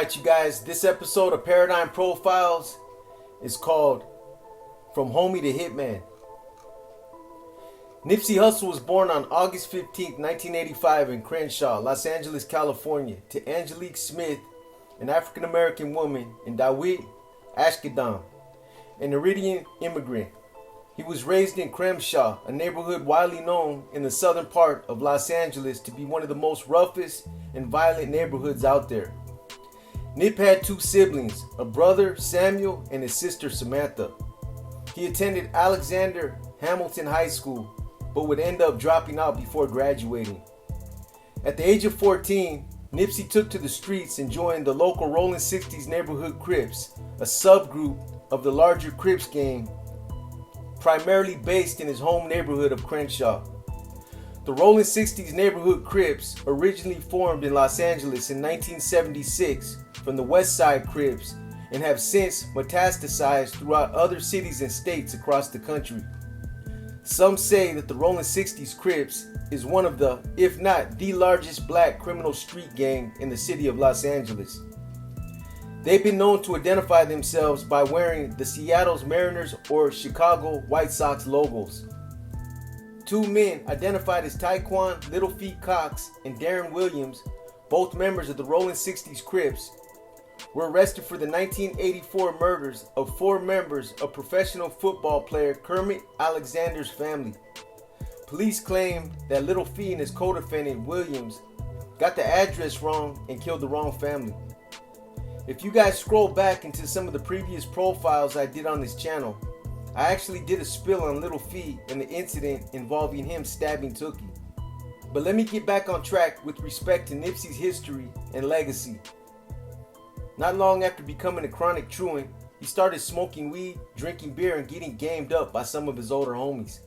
Alright, you guys, this episode of Paradigm Profiles is called From Homie to Hitman. Nipsey Hussle was born on August 15, 1985 in Crenshaw, Los Angeles, California, to Angelique Smith, an African-American woman, and Dawit Ashkadam, an Iridian immigrant. He was raised in Crenshaw, a neighborhood widely known in the southern part of Los Angeles to be one of the most roughest and violent neighborhoods out there. Nip had two siblings, a brother, Samuel, and his sister, Samantha. He attended Alexander Hamilton High School, but would end up dropping out before graduating. At the age of 14, Nipsey took to the streets and joined the local Rolling 60s neighborhood Crips, a subgroup of the larger Crips gang, primarily based in his home neighborhood of Crenshaw. The Rolling 60s neighborhood Crips originally formed in Los Angeles in 1976 from the West Side Crips and have since metastasized throughout other cities and states across the country. Some say that the Rolling 60s Crips is one of the, if not the largest black criminal street gang in the city of Los Angeles. They've been known to identify themselves by wearing the Seattle Mariners or Chicago White Sox logos. Two men identified as Taekwon Little Feet Cox and Darren Williams, both members of the Rolling 60s Crips, were arrested for the 1984 murders of four members of professional football player Kermit Alexander's family. Police claim that Little Feet and his co-defendant Williams got the address wrong and killed the wrong family. If you guys scroll back into some of the previous profiles I did on this channel, I actually did a spill on Little Feet and the incident involving him stabbing Tookie. But let me get back on track with respect to Nipsey's history and legacy. Not long after becoming a chronic truant, he started smoking weed, drinking beer, and getting gamed up by some of his older homies.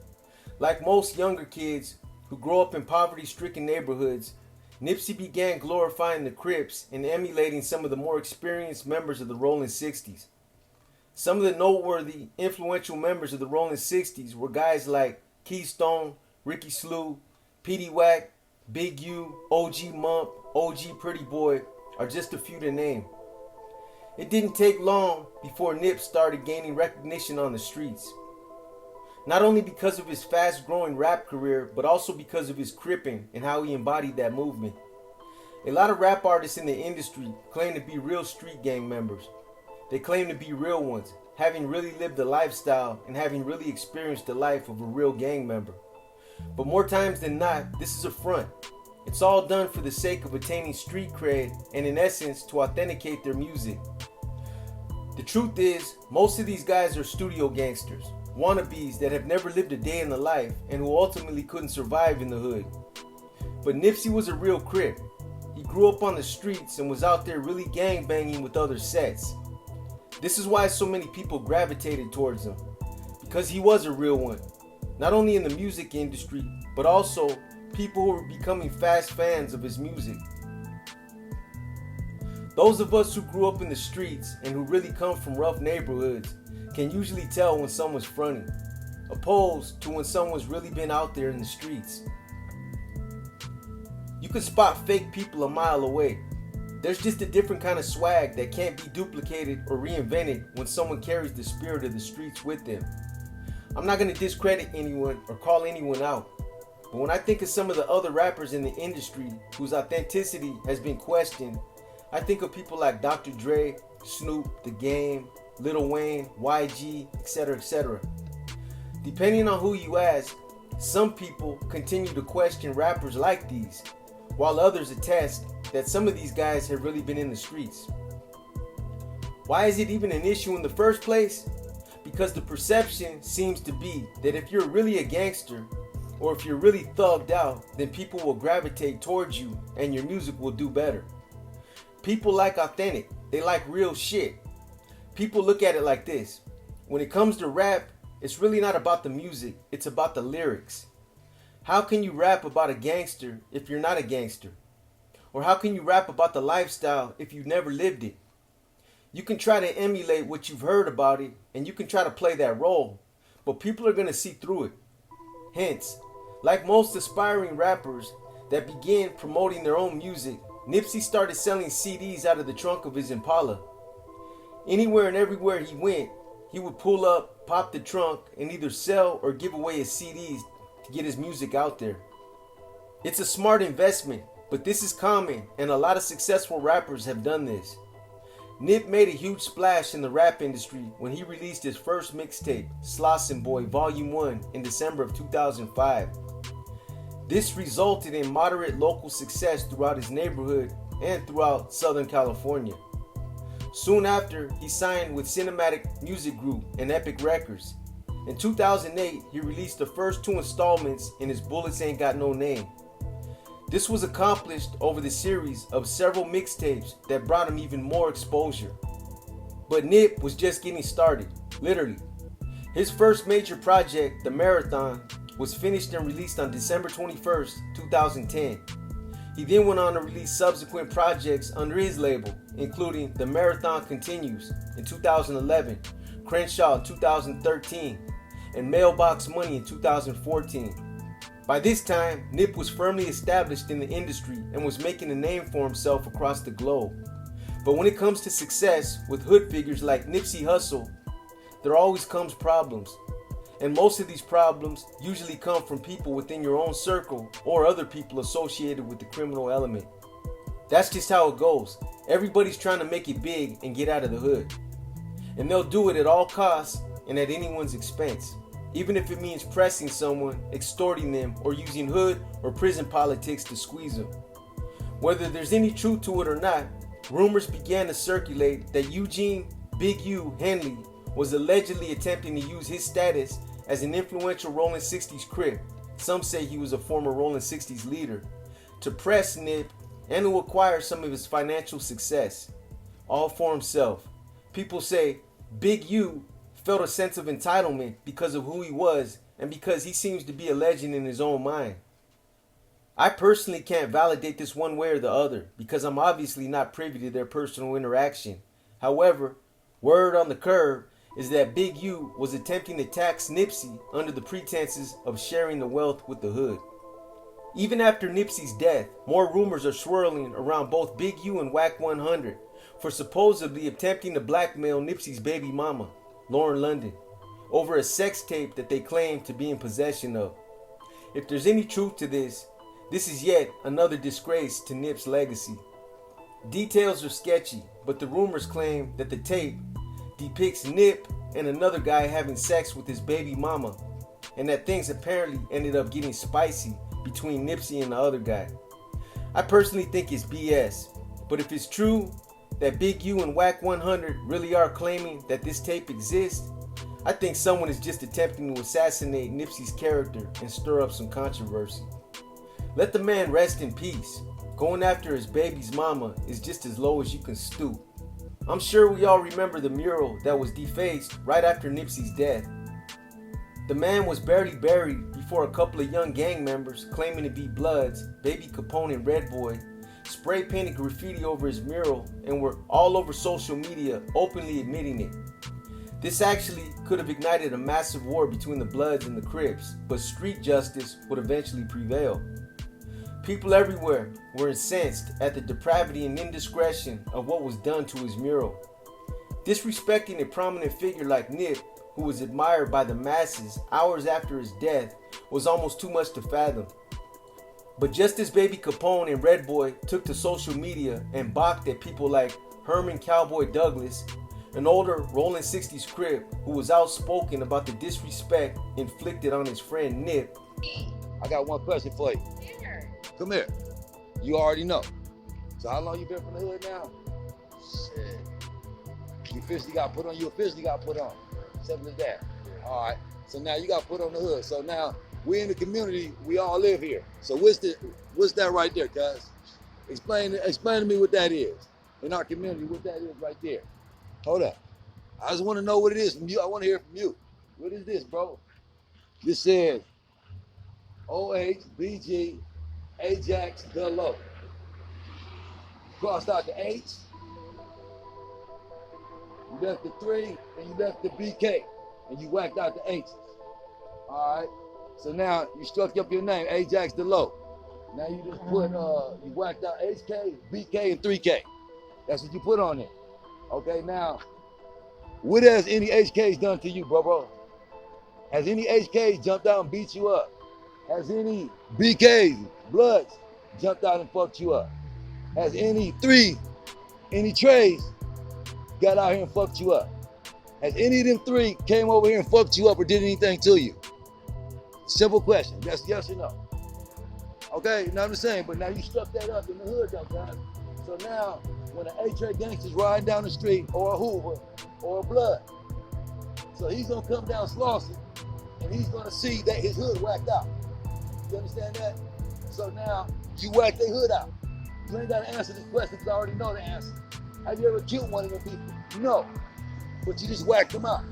Like most younger kids who grow up in poverty-stricken neighborhoods, Nipsey began glorifying the Crips and emulating some of the more experienced members of the Rolling 60s. Some of the noteworthy, influential members of the Rolling 60s were guys like Keystone, Ricky Slew, Petey Wack, Big U, OG Mump, OG Pretty Boy are just a few to name. It didn't take long before Nip started gaining recognition on the streets. Not only because of his fast-growing rap career, but also because of his Crippin' and how he embodied that movement. A lot of rap artists in the industry claim to be real street gang members. They claim to be real ones, having really lived the lifestyle and having really experienced the life of a real gang member. But more times than not, this is a front. It's all done for the sake of attaining street cred and in essence to authenticate their music. The truth is, most of these guys are studio gangsters, wannabes that have never lived a day in the life and who ultimately couldn't survive in the hood. But Nipsey was a real Crip. He grew up on the streets and was out there really gangbanging with other sets. This is why so many people gravitated towards him, because he was a real one, not only in the music industry, but also people who were becoming fast fans of his music. Those of us who grew up in the streets and who really come from rough neighborhoods can usually tell when someone's fronting, opposed to when someone's really been out there in the streets. You can spot fake people a mile away. There's just a different kind of swag that can't be duplicated or reinvented when someone carries the spirit of the streets with them. I'm not going to discredit anyone or call anyone out, but when I think of some of the other rappers in the industry whose authenticity has been questioned, I think of people like Dr. Dre, Snoop, The Game, Lil Wayne, YG, etc., etc. Depending on who you ask, some people continue to question rappers like these, while others attest that some of these guys have really been in the streets. Why is it even an issue in the first place? Because the perception seems to be that if you're really a gangster, or if you're really thugged out, then people will gravitate towards you and your music will do better. People like authentic, they like real shit. People look at it like this: when it comes to rap, it's really not about the music, it's about the lyrics. How can you rap about a gangster if you're not a gangster? Or how can you rap about the lifestyle if you've never lived it? You can try to emulate what you've heard about it, and you can try to play that role, but people are going to see through it. Hence, like most aspiring rappers that begin promoting their own music, Nipsey started selling CDs out of the trunk of his Impala. Anywhere and everywhere he went, he would pull up, pop the trunk, and either sell or give away his CDs to get his music out there. It's a smart investment, but this is common, and a lot of successful rappers have done this. Nip made a huge splash in the rap industry when he released his first mixtape, Slossin' Boy Volume 1, in December of 2005. This resulted in moderate local success throughout his neighborhood and throughout Southern California. Soon after, he signed with Cinematic Music Group and Epic Records. In 2008, he released the first 2 installments in his Bullets Ain't Got No Name. This was accomplished over the series of several mixtapes that brought him even more exposure. But Nip was just getting started, literally. His first major project, The Marathon, was finished and released on December 21st, 2010. He then went on to release subsequent projects under his label, including The Marathon Continues in 2011, Crenshaw in 2013, and Mailbox Money in 2014. By this time, Nip was firmly established in the industry and was making a name for himself across the globe. But when it comes to success with hood figures like Nipsey Hussle, there always comes problems. And most of these problems usually come from people within your own circle or other people associated with the criminal element. That's just how it goes. Everybody's trying to make it big and get out of the hood. And they'll do it at all costs and at anyone's expense, even if it means pressing someone, extorting them, or using hood or prison politics to squeeze them. Whether there's any truth to it or not, rumors began to circulate that Eugene Big U Henley was allegedly attempting to use his status as an influential Rolling 60s Crip, some say he was a former Rolling 60s leader, to press Nip and to acquire some of his financial success, all for himself. People say Big U felt a sense of entitlement because of who he was and because he seems to be a legend in his own mind. I personally can't validate this one way or the other because I'm obviously not privy to their personal interaction. However, word on the curb is that Big U was attempting to tax Nipsey under the pretenses of sharing the wealth with the hood. Even after Nipsey's death, more rumors are swirling around both Big U and Wack 100 for supposedly attempting to blackmail Nipsey's baby mama, Lauren London, over a sex tape that they claim to be in possession of. If there's any truth to this, this is yet another disgrace to Nip's legacy. Details are sketchy, but the rumors claim that the tape depicts Nip and another guy having sex with his baby mama, and that things apparently ended up getting spicy between Nipsey and the other guy. I personally think it's BS, but if it's true that Big U and Wack 100 really are claiming that this tape exists, I think someone is just attempting to assassinate Nipsey's character and stir up some controversy. Let the man rest in peace. Going after his baby's mama is just as low as you can stoop. I'm sure we all remember the mural that was defaced right after Nipsey's death. The man was barely buried before a couple of young gang members claiming to be Bloods, Baby Capone and Red Boy, spray painted graffiti over his mural and were all over social media openly admitting it. This actually could have ignited a massive war between the Bloods and the Crips, but street justice would eventually prevail. People everywhere were incensed at the depravity and indiscretion of what was done to his mural. Disrespecting a prominent figure like Nip, who was admired by the masses hours after his death, was almost too much to fathom. But just as Baby Capone and Red Boy took to social media and balked at people like Herman Cowboy Douglas, an older Rolling 60s Crip who was outspoken about the disrespect inflicted on his friend Nip. I got one question for you. Come here. You already know. So how long you been from the hood now? Shit. You officially got put on. You officially got put on. Simple as that. All right. So now you got put on the hood. So now we in the community. We all live here. So what's that right there, cuz? Explain to me what that is in our community. What that is right there. Hold up. I just want to know what it is from you. I want to hear from you. What is this, bro? This says OHBG Ajax the Low. Crossed out the H. You left the 3 and you left the BK and you whacked out the H's. All right. So now you struck up your name, Ajax the Low. Now you just put, you whacked out HK, BK, and 3K. That's what you put on it. Okay, now, what has any HKs done to you, bro? Has any HKs jumped out and beat you up? Has any BKs, Bloods, jumped out and fucked you up? Has any Trays got out here and fucked you up? Has any of them three came over here and fucked you up or did anything to you? Simple question. That's yes or no. Okay, now I'm just saying, but now you stuck that up in the hood, though, guys. So now, when an A-Trade gangster's riding down the street, or a Hoover, or a Blood, so he's gonna come down Slauson, and he's gonna see that his hood whacked out. You understand that? So now, you whack their hood out. You ain't gotta answer this question because I already know the answer. Have you ever killed one of them people? No. But you just whacked them out.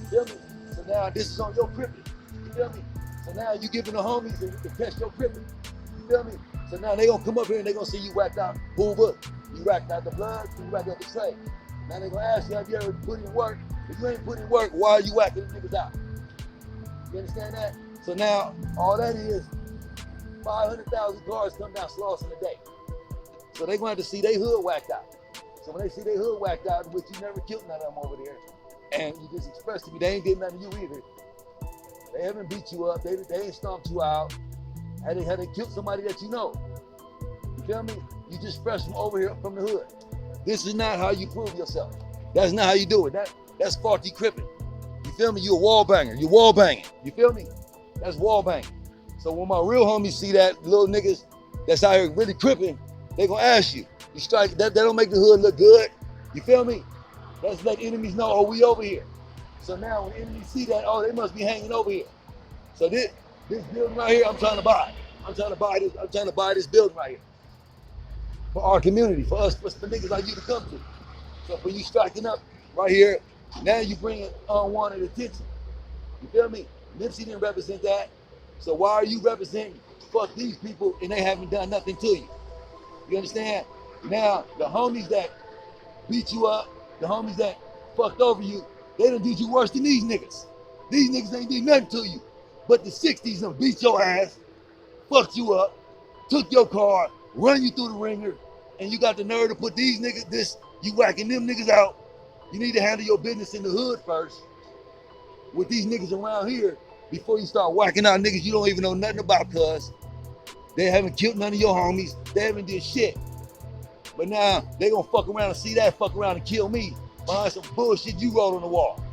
You feel me? So now this is on your crippin'. You feel me? So now you giving the homies to test your crippin'. You feel me? So now they gonna come up here and they gonna see you whacked out Hoover, you whacked out the Blood, you whacked out the Trey. Now they gonna ask you, have you ever put in work? If you ain't put in work, why are you whacking the niggas out? You understand that? So now all that is 500,000 cars come down Slauson a day. So they gonna have to see their hood whacked out. So when they see their hood whacked out, which you never killed none of them over there, and you just expressed to me they ain't did nothing to you either. They haven't beat you up, they ain't stomped you out. Had they killed somebody that you know. You feel me? You just fresh from over here from the hood. This is not how you prove yourself. That's not how you do it. That's faulty crippin'. You feel me? You a wall banger. You wall banging. You feel me? That's wall banging. So when my real homies see that, little niggas that's out here really crippin', they gonna ask you. You strike, that don't make the hood look good. You feel me? That's let enemies know, oh, we over here. So now when enemies see that, oh, they must be hanging over here. So this building right here, I'm trying to buy. I'm trying to buy this building right here. For our community, for us, for niggas like you to come to. So for you striking up right here, now you bringing unwanted attention. You feel me? Nipsey didn't represent that. So why are you representing fuck these people and they haven't done nothing to you? You understand? Now, the homies that beat you up, the homies that fucked over you, they done did you worse than these niggas. These niggas ain't did nothing to you. But the 60s done beat your ass, fucked you up, took your car, run you through the ringer, and you got the nerve to put these niggas, you whacking them niggas out. You need to handle your business in the hood first with these niggas around here before you start whacking out niggas you don't even know nothing about, cuz. They haven't killed none of your homies. They haven't did shit. But now they gonna fuck around and see that, fuck around and kill me behind some bullshit you wrote on the wall.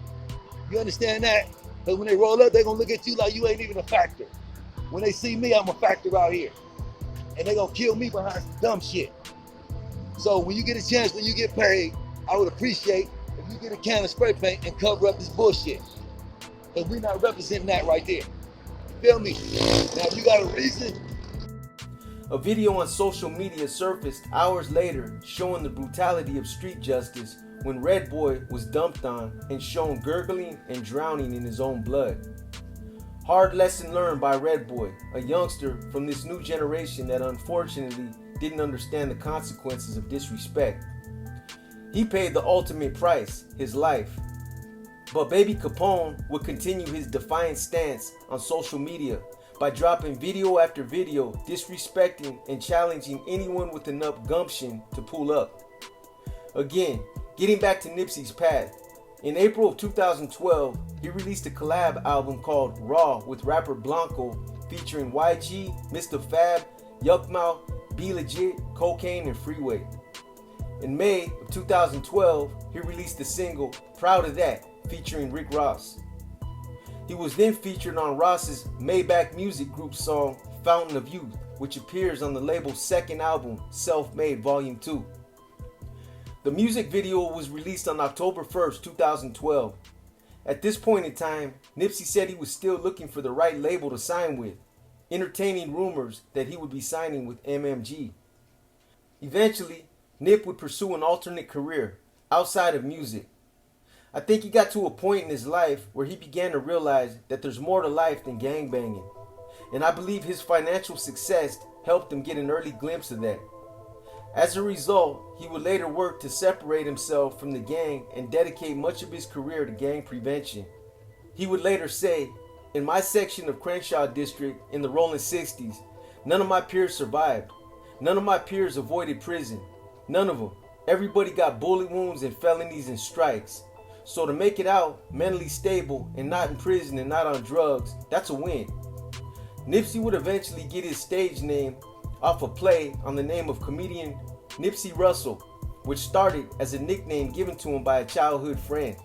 You understand that? Because when they roll up, they gonna look at you like you ain't even a factor. When they see me, I'm a factor out here. And they gonna kill me behind some dumb shit. So when you get a chance, when you get paid, I would appreciate if you get a can of spray paint and cover up this bullshit. Because we not representing that right there. You feel me? Now if you got a reason. A video on social media surfaced hours later showing the brutality of street justice when Red Boy was dumped on and shown gurgling and drowning in his own blood. Hard lesson learned by Red Boy, a youngster from this new generation that unfortunately didn't understand the consequences of disrespect. He paid the ultimate price, his life. But Baby Capone would continue his defiant stance on social media by dropping video after video, disrespecting and challenging anyone with enough gumption to pull up. Again, getting back to Nipsey's path, in April of 2012, he released a collab album called Raw with rapper Blanco, featuring YG, Mr. Fab, Yuckmouth, Be Legit, Cocaine, and Freeway. In May of 2012, he released the single Proud of That, featuring Rick Ross. He was then featured on Ross's Maybach Music Group song Fountain of Youth, which appears on the label's second album, Self-Made Volume 2. The music video was released on October 1st, 2012. At this point in time, Nipsey said he was still looking for the right label to sign with, entertaining rumors that he would be signing with MMG. Eventually, Nip would pursue an alternate career outside of music. I think he got to a point in his life where he began to realize that there's more to life than gangbanging. And I believe his financial success helped him get an early glimpse of that. As a result, he would later work to separate himself from the gang and dedicate much of his career to gang prevention. He would later say, "In my section of Crenshaw District in the rolling 60s, None of my peers survived. None of my peers avoided prison. None of them. Everybody got bullet wounds and felonies and strikes. So to make it out, mentally stable and not in prison and not on drugs, that's a win. Nipsey would eventually get his stage name off a play on the name of comedian Nipsey Russell, which started as a nickname given to him by a childhood friend.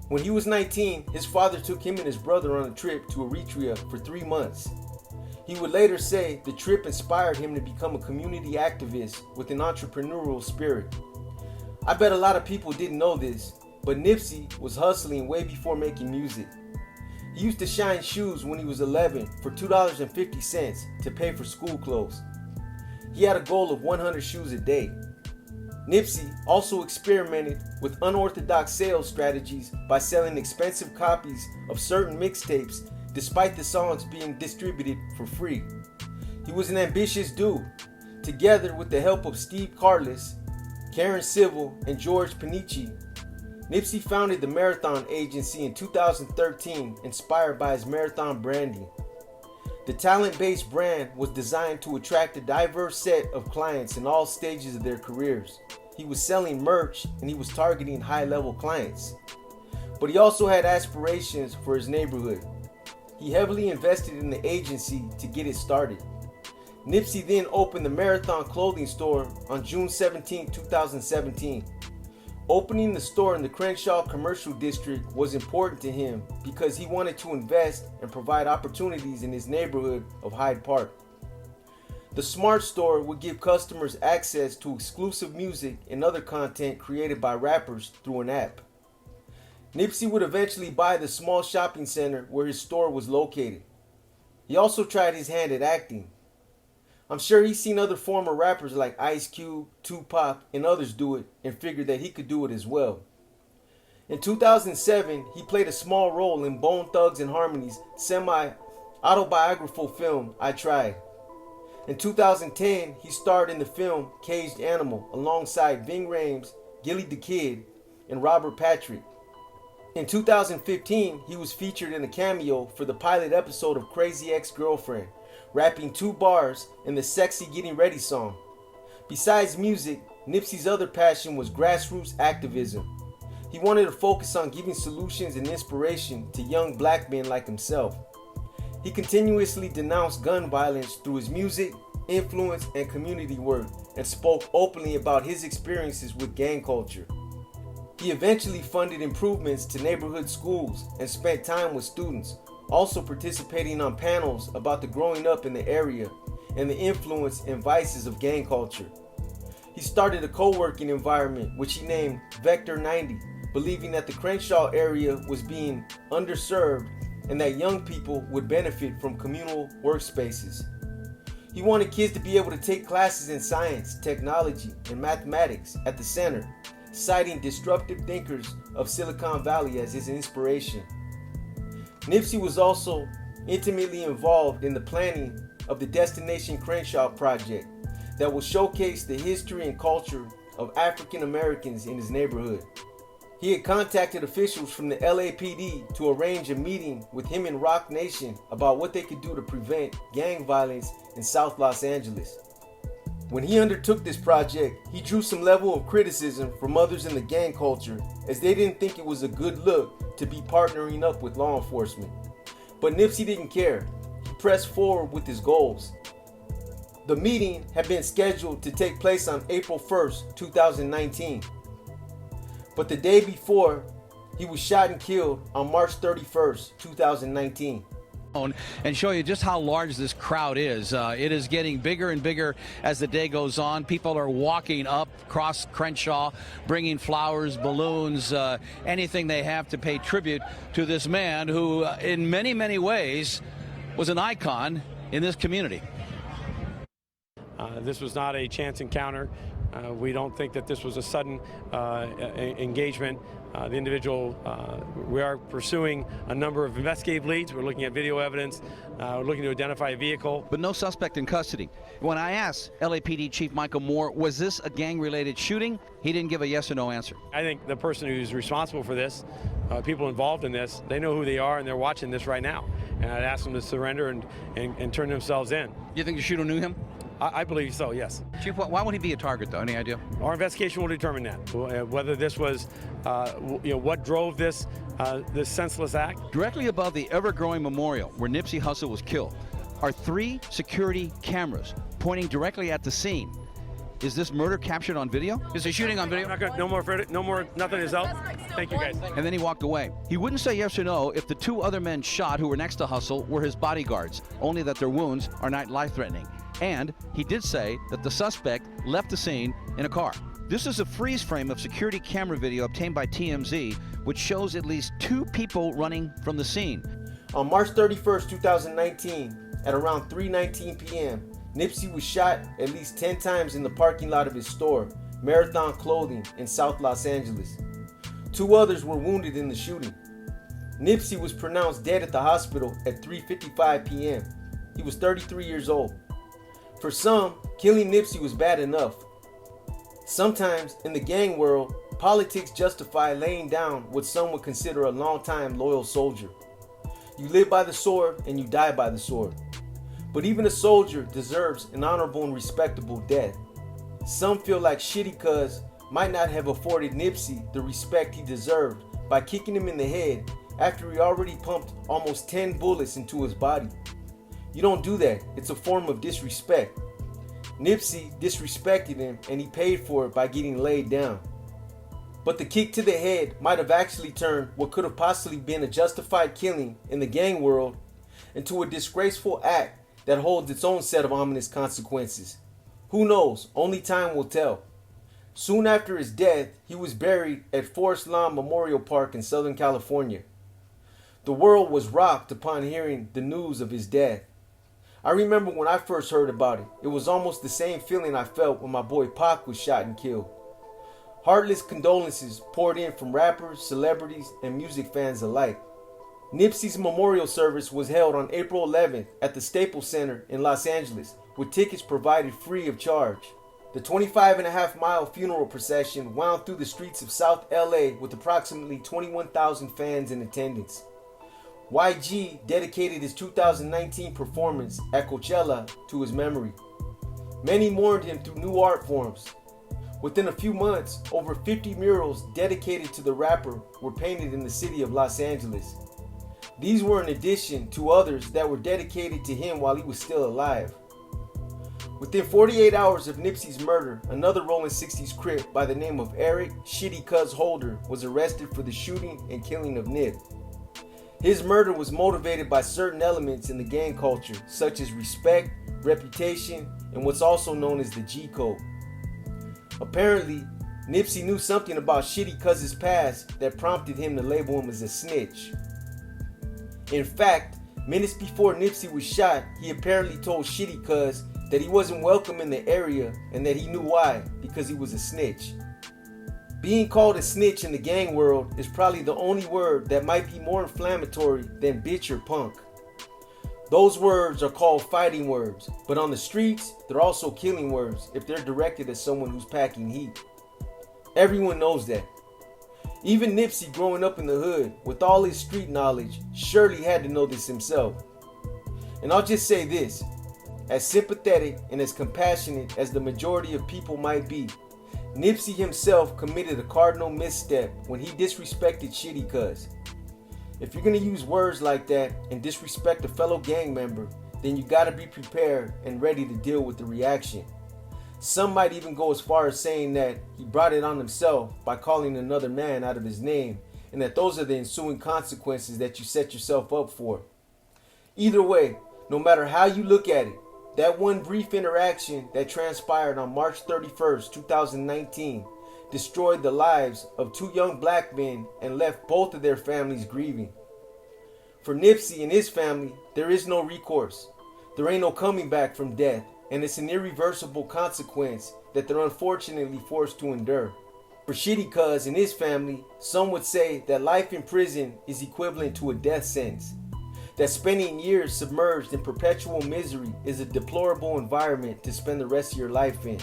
When he was 19, his father took him and his brother on a trip to Eritrea for 3 months. He would later say the trip inspired him to become a community activist with an entrepreneurial spirit. I bet a lot of people didn't know this, but Nipsey was hustling way before making music. He used to shine shoes when he was 11 for $2.50 to pay for school clothes. He had a goal of 100 shoes a day. Nipsey also experimented with unorthodox sales strategies by selling expensive copies of certain mixtapes despite the songs being distributed for free. He was an ambitious dude. Together with the help of Steve Carless, Karen Civil, and George Panici, Nipsey founded the Marathon Agency in 2013, inspired by his marathon branding. The talent-based brand was designed to attract a diverse set of clients in all stages of their careers. He was selling merch and he was targeting high-level clients. But he also had aspirations for his neighborhood. He heavily invested in the agency to get it started. Nipsey then opened the Marathon clothing store on June 17, 2017. Opening the store in the Crenshaw Commercial District was important to him because he wanted to invest and provide opportunities in his neighborhood of Hyde Park. The Smart Store would give customers access to exclusive music and other content created by rappers through an app. Nipsey would eventually buy the small shopping center where his store was located. He also tried his hand at acting. I'm sure he's seen other former rappers like Ice Cube, Tupac, and others do it and figured that he could do it as well. In 2007, he played a small role in Bone Thugs and Harmony's semi-autobiographical film, I Tried. In 2010, he starred in the film Caged Animal alongside Ving Rhames, Gilly the Kid, and Robert Patrick. In 2015, he was featured in a cameo for the pilot episode of Crazy Ex-Girlfriend, rapping 2 bars in the Sexy Getting Ready song. Besides music, Nipsey's other passion was grassroots activism. He wanted to focus on giving solutions and inspiration to young black men like himself. He continuously denounced gun violence through his music, influence, and community work, and spoke openly about his experiences with gang culture. He eventually funded improvements to neighborhood schools and spent time with students, also participating on panels about the growing up in the area and the influence and vices of gang culture. He started a co-working environment which he named Vector 90, believing that the Crenshaw area was being underserved and that young people would benefit from communal workspaces. He wanted kids to be able to take classes in science, technology, and mathematics at the center, citing disruptive thinkers of Silicon Valley as his inspiration. Nipsey was also intimately involved in the planning of the Destination Crenshaw project that will showcase the history and culture of African Americans in his neighborhood. He had contacted officials from the LAPD to arrange a meeting with him and Rock Nation about what they could do to prevent gang violence in South Los Angeles. When he undertook this project, he drew some level of criticism from others in the gang culture as they didn't think it was a good look to be partnering up with law enforcement. But Nipsey didn't care. He pressed forward with his goals. The meeting had been scheduled to take place on April 1st, 2019. But the day before, he was shot and killed on March 31st, 2019. And show you just how large this crowd is. It is getting bigger and bigger as the day goes on. People are walking up across Crenshaw, bringing flowers, balloons, anything they have to pay tribute to this man who, in many, many ways, was an icon in this community. This was not a chance encounter. We don't think that this was a sudden engagement. The individual, we are pursuing a number of investigative leads. We're looking at video evidence. We're looking to identify a vehicle. But no suspect in custody. When I asked LAPD Chief Michael Moore, was this a gang-related shooting? He didn't give a yes or no answer. I think the person who's responsible for this, people involved in this, they know who they are and they're watching this right now. And I'd ask them to surrender and turn themselves in. You think the shooter knew him? I believe so, yes. Chief, why would he be a target, though? Any idea? Our investigation will determine that, whether this was, what drove this senseless act. Directly above the ever-growing memorial where Nipsey Hussle was killed are 3 security cameras pointing directly at the scene. Is this murder captured on video? Is he shooting on video? No more, nothing is out. Thank you, guys. And then he walked away. He wouldn't say yes or no if the 2 other men shot who were next to Hussle were his bodyguards, only that their wounds are not life-threatening. And he did say that the suspect left the scene in a car. This is a freeze frame of security camera video obtained by TMZ, which shows at least 2 people running from the scene. On March 31st, 2019, at around 3:19 p.m., Nipsey was shot at least 10 times in the parking lot of his store, Marathon Clothing, in South Los Angeles. 2 others were wounded in the shooting. Nipsey was pronounced dead at the hospital at 3:55 p.m. He was 33 years old. For some, killing Nipsey was bad enough. Sometimes, in the gang world, politics justify laying down what some would consider a long-time loyal soldier. You live by the sword and you die by the sword. But even a soldier deserves an honorable and respectable death. Some feel like Shitty Cuz might not have afforded Nipsey the respect he deserved by kicking him in the head after he already pumped almost 10 bullets into his body. You don't do that. It's a form of disrespect. Nipsey disrespected him and he paid for it by getting laid down. But the kick to the head might have actually turned what could have possibly been a justified killing in the gang world into a disgraceful act that holds its own set of ominous consequences. Who knows? Only time will tell. Soon after his death, he was buried at Forest Lawn Memorial Park in Southern California. The world was rocked upon hearing the news of his death. I remember when I first heard about it, it was almost the same feeling I felt when my boy Pac was shot and killed. Heartless condolences poured in from rappers, celebrities, and music fans alike. Nipsey's memorial service was held on April 11th at the Staples Center in Los Angeles, with tickets provided free of charge. The 25.5-mile funeral procession wound through the streets of South LA with approximately 21,000 fans in attendance. YG dedicated his 2019 performance at Coachella to his memory. Many mourned him through new art forms. Within a few months, over 50 murals dedicated to the rapper were painted in the city of Los Angeles. These were in addition to others that were dedicated to him while he was still alive. Within 48 hours of Nipsey's murder, another Rolling 60s Crip by the name of Eric Shitty Cuz Holder was arrested for the shooting and killing of Nip. His murder was motivated by certain elements in the gang culture, such as respect, reputation, and what's also known as the G Code. Apparently, Nipsey knew something about Shitty Cuz's past that prompted him to label him as a snitch. In fact, minutes before Nipsey was shot, he apparently told Shitty Cuz that he wasn't welcome in the area and that he knew why, because he was a snitch. Being called a snitch in the gang world is probably the only word that might be more inflammatory than bitch or punk. Those words are called fighting words, but on the streets, they're also killing words if they're directed at someone who's packing heat. Everyone knows that. Even Nipsey, growing up in the hood with all his street knowledge, surely had to know this himself. And I'll just say this, as sympathetic and as compassionate as the majority of people might be, Nipsey himself committed a cardinal misstep when he disrespected Shitty Cuz. If you're gonna use words like that and disrespect a fellow gang member, then you gotta be prepared and ready to deal with the reaction. Some might even go as far as saying that he brought it on himself by calling another man out of his name, and that those are the ensuing consequences that you set yourself up for. Either way, no matter how you look at it, that one brief interaction that transpired on March 31st, 2019 destroyed the lives of 2 young black men and left both of their families grieving. For Nipsey and his family, there is no recourse. There ain't no coming back from death, and it's an irreversible consequence that they're unfortunately forced to endure. For Shitty Cuz and his family, some would say that life in prison is equivalent to a death sentence. That spending years submerged in perpetual misery is a deplorable environment to spend the rest of your life in.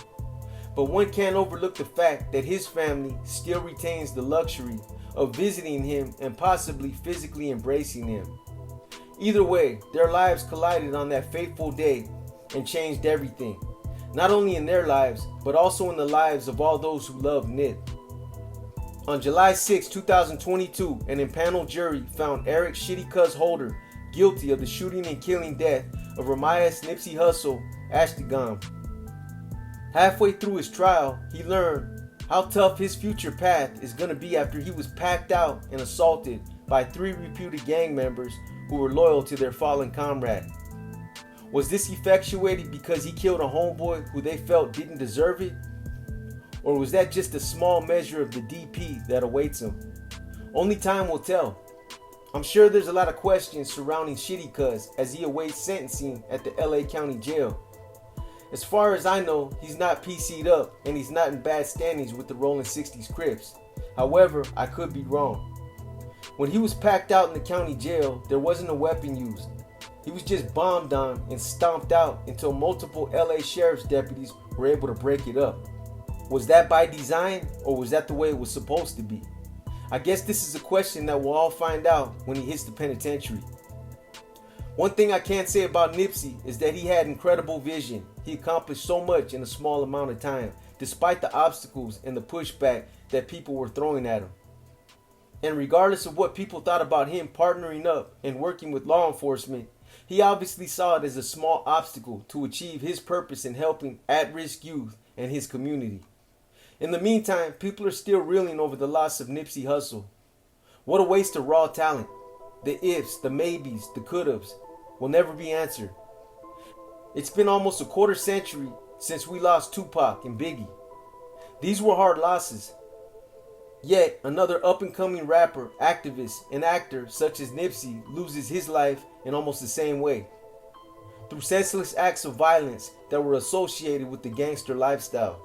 But one can't overlook the fact that his family still retains the luxury of visiting him and possibly physically embracing him. Either way, their lives collided on that fateful day, and changed everything, not only in their lives, but also in the lives of all those who love Nip. On July 6, 2022, an impaneled jury found Eric Shitty Cuz Holder guilty of the shooting and killing death of Ramias Nipsey Hussle Ashtagam. Halfway through his trial, he learned how tough his future path is going to be after he was packed out and assaulted by 3 reputed gang members who were loyal to their fallen comrade. Was this effectuated because he killed a homeboy who they felt didn't deserve it? Or was that just a small measure of the DP that awaits him? Only time will tell. I'm sure there's a lot of questions surrounding Shitty Cuz as he awaits sentencing at the LA County Jail. As far as I know, he's not PC'd up and he's not in bad standings with the Rolling 60s Crips. However, I could be wrong. When he was packed out in the county jail, there wasn't a weapon used. He was just bombed on and stomped out until multiple LA sheriff's deputies were able to break it up. Was that by design, or was that the way it was supposed to be? I guess this is a question that we'll all find out when he hits the penitentiary. One thing I can't say about Nipsey is that he had incredible vision. He accomplished so much in a small amount of time, despite the obstacles and the pushback that people were throwing at him. And regardless of what people thought about him partnering up and working with law enforcement, he obviously saw it as a small obstacle to achieve his purpose in helping at-risk youth and his community. In the meantime, people are still reeling over the loss of Nipsey Hussle. What a waste of raw talent. The ifs, the maybes, the could-haves will never be answered. It's been almost a quarter century since we lost Tupac and Biggie. These were hard losses. Yet another up-and-coming rapper, activist, and actor such as Nipsey loses his life in almost the same way, through senseless acts of violence that were associated with the gangster lifestyle.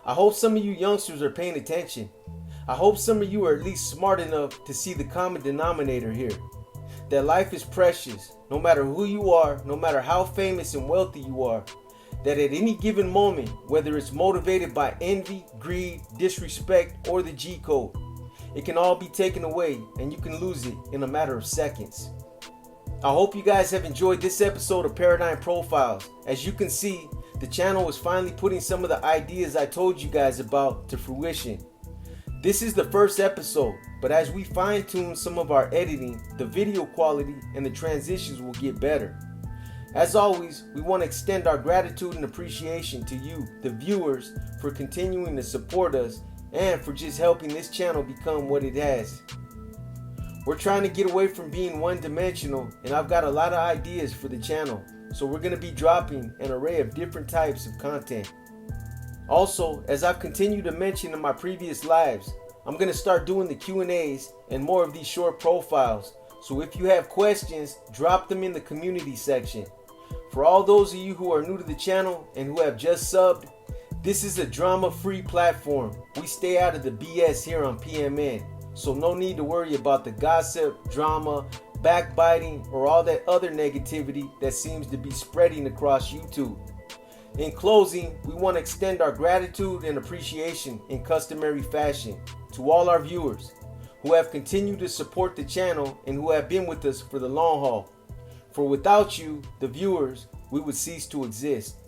I hope some of you youngsters are paying attention. I hope some of you are at least smart enough to see the common denominator here. That life is precious, no matter who you are, no matter how famous and wealthy you are. That at any given moment, whether it's motivated by envy, greed, disrespect, or the G code, it can all be taken away and you can lose it in a matter of seconds. I hope you guys have enjoyed this episode of Paradigm Profiles. As you can see, the channel is finally putting some of the ideas I told you guys about to fruition. This is the first episode, but as we fine-tune some of our editing, the video quality and the transitions will get better. As always, we want to extend our gratitude and appreciation to you, the viewers, for continuing to support us and for just helping this channel become what it has. We're trying to get away from being one-dimensional, and I've got a lot of ideas for the channel, so we're going to be dropping an array of different types of content. Also, as I've continued to mention in my previous lives, I'm going to start doing the Q&As and more of these short profiles. So if you have questions, drop them in the community section. For all those of you who are new to the channel and who have just subbed, this is a drama-free platform. We stay out of the BS here on PMN. So no need to worry about the gossip, drama, backbiting, or all that other negativity that seems to be spreading across YouTube. In closing, we want to extend our gratitude and appreciation in customary fashion to all our viewers who have continued to support the channel and who have been with us for the long haul. For without you, the viewers, we would cease to exist.